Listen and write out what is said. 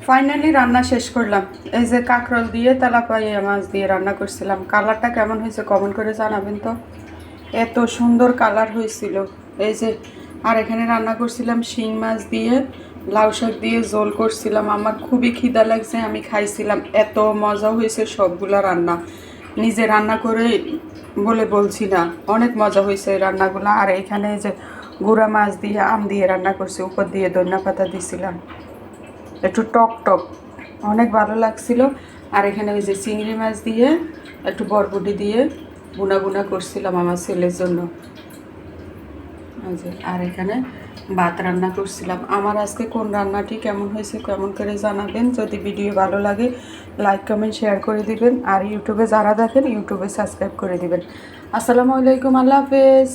Finally রান্না শেষ করলাম। এই যে কাঁকরোল দিয়ে তেলাপিয়া মাছ দিয়ে রান্না করছিলাম। কালারটা কেমন হয়েছে কমেন্ট করে জানাবেন তো। এত সুন্দর কালার হয়েছিল। এই যে আর এখানে রান্না করছিলাম শিং মাছ দিয়ে, লাউ শাক দিয়ে ঝোল করছিলাম। আমার খুবই খিদা লাগছে, আমি খাইছিলাম। এত মজা হয়েছে সবগুলা রান্না, নিজে রান্না করে বলে বলছি না, অনেক মজা হয়েছে এই রান্নাগুলো। আর এখানে যে গুঁড়া মাছ দিয়ে আম দিয়ে রান্না করছি, উপর দিয়ে ধনিয়া পাতা দিছিলাম, একটু টক টক, অনেক ভালো লাগছিল। আর এখানে ওই যে চিংড়ি মাছ দিয়ে একটু বরবটি দিয়ে বুনা বুনা করছিলাম আমার ছেলের জন্য। আর এখানে ভাত রান্না করছিলাম। আমার আজকে কোন রান্নাটি কেমন হয়েছে কেমন করে জানাবেন। যদি ভিডিও ভালো লাগে লাইক কমেন্ট শেয়ার করে দিবেন। আর ইউটিউবে যারা দেখেন ইউটিউবে সাবস্ক্রাইব করে দিবেন। আসসালামু আলাইকুম, আল্লাহ হাফেজ।